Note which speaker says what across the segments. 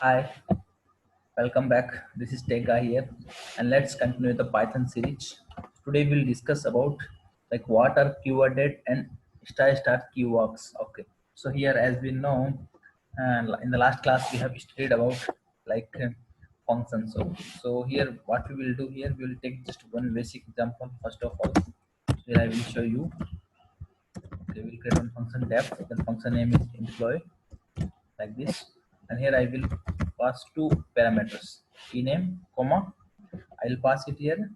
Speaker 1: Hi, welcome back. This is Tega here, and let's continue the Python series. Today we'll discuss about like what are keyworded and star keywords. Okay, so here as we know, in the last class we have studied about like functions. So here what we will do here we will take just one basic example first of all. So here I will show you. Okay, we'll create one function depth. The function name is employee like this, and here I will pass two parameters ename comma I'll pass it here.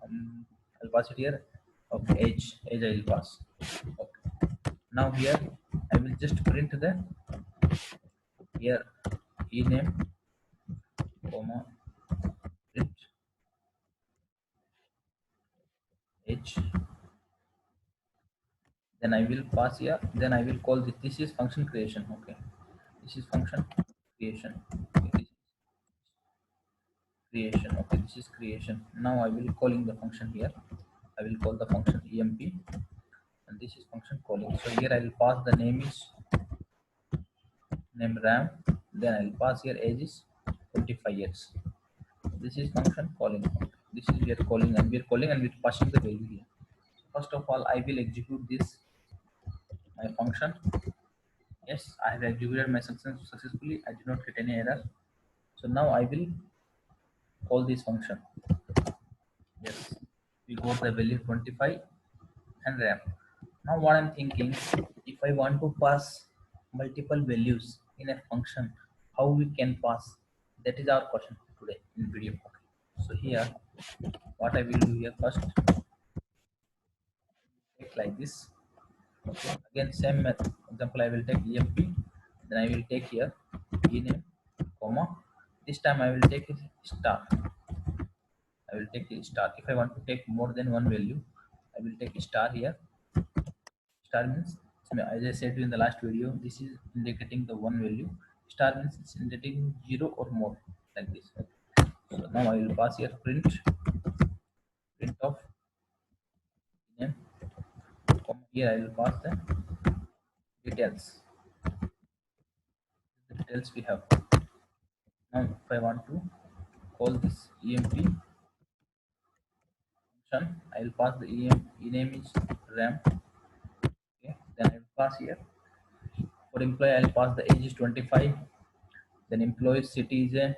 Speaker 1: um, I'll pass it here. Okay, age I will pass. Okay, now here I will just print the here ename comma print age, then I will pass here, then I will call this is function creation. Okay, this is function creation. Okay, this is creation. Okay, this is creation. Now I will calling the function here. I will call the function emp, and this is function calling. So here I will pass the name is name ram, then I will pass here age is 25 years. This is function calling. This is we are calling, and we are calling and we are passing the value here. So first of all, I will execute this my function. Yes, I have executed my function successfully. I did not get any error. So now I will call this function. Yes, we got the value 25 and RAM. Now what I'm thinking, if I want to pass multiple values in a function, how we can pass? That is our question today in video. Okay. So here, what I will do here first, take like this. Okay. Again, same method. Example, I will take emp, then I will take here ename, comma. This time I will take a star. I will take a star. If I want to take more than one value, I will take a star here. Star means, as I said in the last video, this is indicating the one value. Star means it's indicating zero or more, like this. Okay. So now I will pass here print of name. Here I will pass the details. The details we have. Now if I want to call this emp function, I will pass the ename is ram. Okay. Then I will pass here. For employee, I will pass the age is 25. Then employee city is a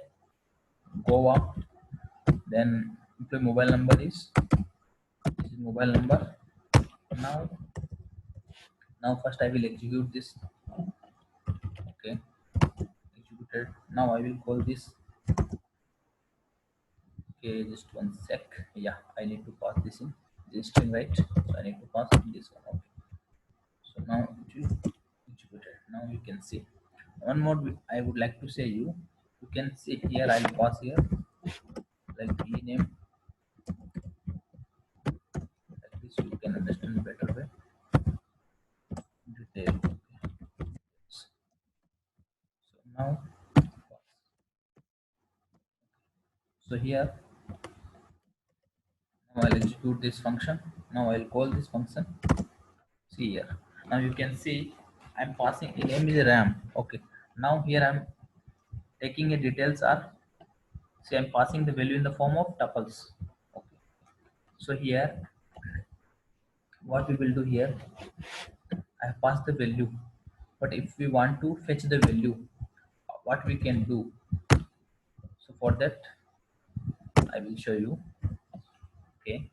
Speaker 1: Goa. Then employee mobile number is this is mobile number. Now first I will execute this. Okay, executed. Now I will call this. Okay, just one sec. Yeah, I need to pass this in this string, right? So I need to pass in this one. Okay, so now it will executed. Now you can see one more I would like to say you can see here. I'll pass here like name like this. You can understand better way detail. Okay. So now so here now I'll execute this function. Now I'll call this function. See here. Now you can see I'm passing in name is RAM. Okay. Now here I'm taking a details are, see I'm passing the value in the form of tuples. Okay. So here what we will do here, I have passed the value. But if we want to fetch the value, what we can do? So for that I will show you. Okay.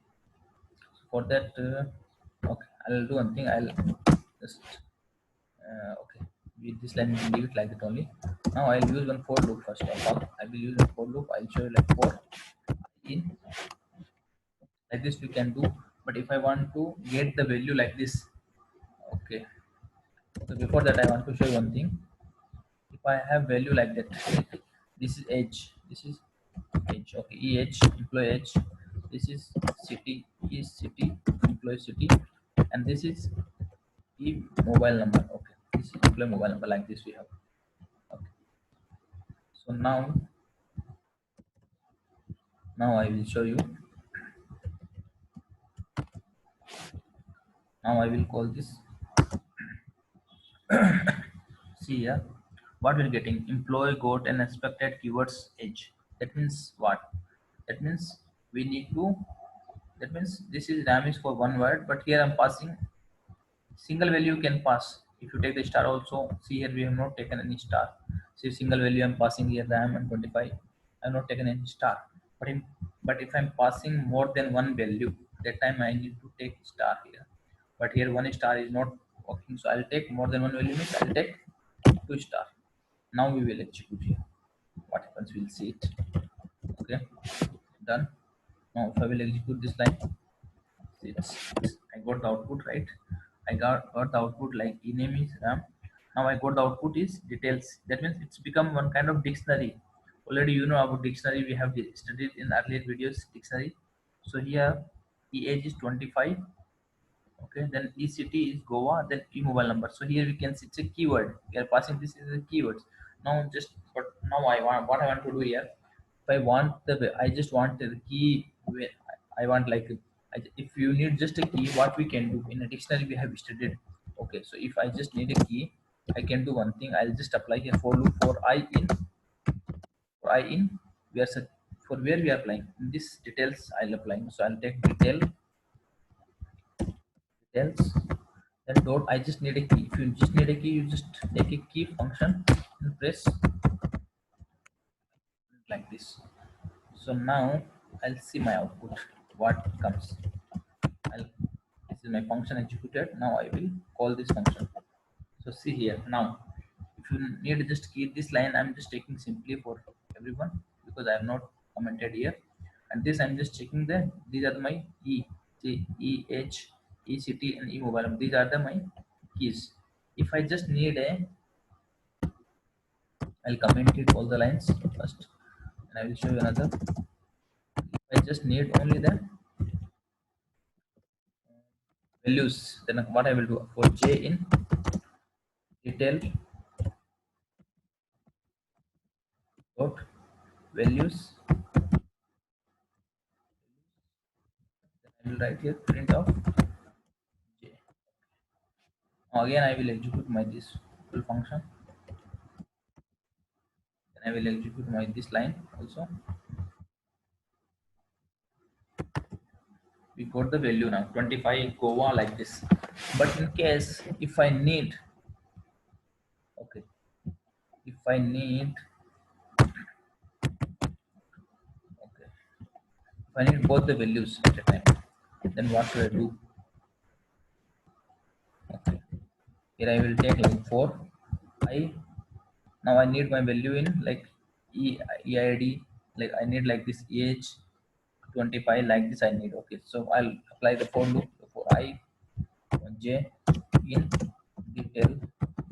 Speaker 1: So for that okay, I'll do one thing. I'll just okay, with this line we will leave it like that only. Now I'll use one for loop first of all. I will use a for loop. I'll show you like for in like this we can do. But if I want to get the value like this, okay. So before that I want to show you one thing. If I have value like that, this is age. This is age. Okay, EH employee age. This is city is city employee city, and this is E mobile number. Okay, this is employee mobile number like this we have. Okay. So now I will show you. Now I will call this. See here. what we're getting, employee got an expected keywords edge. That means what? That means we need to, that means this is RAM is for one word, but here I'm passing single value can pass. If you take the star also, see here we have not taken any star. See single value I'm passing here RAM and 25. I'm not taken any star. But if I'm passing more than one value, that time I need to take star here. But here one star is not working, so I'll take more than one value means I'll take two star. Now we will execute here. What happens? We'll see it. Okay, done. Now if I will execute this line, I got the output, right? I got the output like ename is RAM. Now I got the output is details. That means it's become one kind of dictionary. Already you know about dictionary. We have studied in earlier videos dictionary. So here E age is 25. Okay, then E city is Goa. Then E mobile number. So here we can see it's a keyword. We are passing this is a keyword. Now just but now I want what I want to do here. If I want the I just want the key where I want like if you need just a key, what we can do in a dictionary we have studied. Okay, so if I just need a key, I can do one thing. I'll just apply here for loop for I in we are for where we are applying in this details I'll apply. So I'll take details then dot. I just need a key. If you just need a key, you just take a key function and press like this. So now I'll see my output. What comes? This is my function executed. Now I will call this function. So see here now. If you need just key this line, I'm just taking simply for everyone because I have not commented here. And this I'm just checking the these are my E H E C T and E mobile. These are the my keys. If I just need a, I'll comment it all the lines first, and I will show you another. I just need only the values. Then what I will do for J in detail dot values, then I will write here print of J. Now again I will execute my this full function. Then I will execute my this line also. We got the value now 25 Goa like this. But in case if I need, okay, if I need, okay, if I need both the values at a time, then what should I do? Okay, here I will take like 4 I. Now I need my value in like EID, like I need like this age 25 like this I need. Okay, so I'll apply the for loop for I J in detail.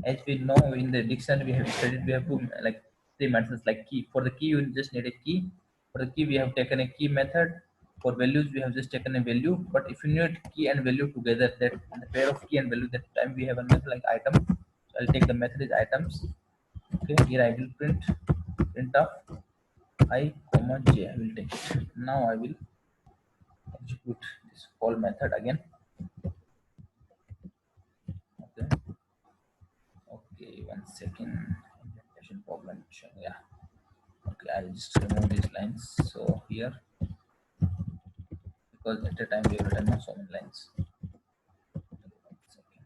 Speaker 1: As we know in the dictionary we have studied, we have two like three methods like key. For the key you just need a key. For the key we have taken a key method. For values we have just taken a value. But if you need key and value together, that the pair of key and value, that time we have a method like item. So I'll take the method is items. Okay, here I will print of I comma j. I will take it. Now I will execute this call method again. Okay, okay, 1 second. Indentation problem. Yeah. Okay, I'll just remove these lines. So here, because at a time we have written so many lines. Okay, 1 second.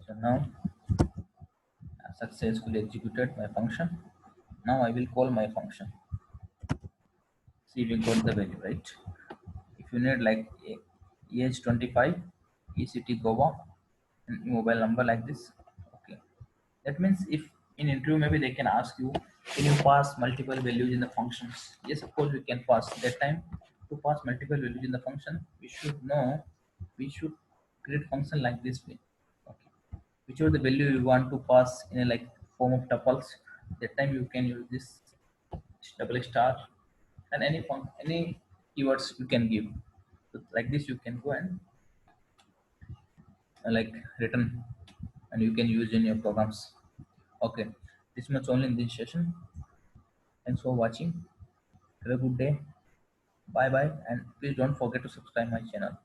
Speaker 1: So now I successfully executed my function. Now I will call my function. See, we got the value, right? If you need like age 25, ECT Goa, and mobile number like this. Okay, that means if in interview maybe they can ask you, can you pass multiple values in the functions? Yes, of course we can pass. That time to pass multiple values in the function, we should know, we should create function like this way. Okay, whichever the value you want to pass in a like form of tuples, that time you can use this double star and any keywords you can give. So like this you can go and like written and you can use in your programs. Okay, this much only in this session. Thanks for watching. Have a good day. Bye bye, and please don't forget to subscribe my channel.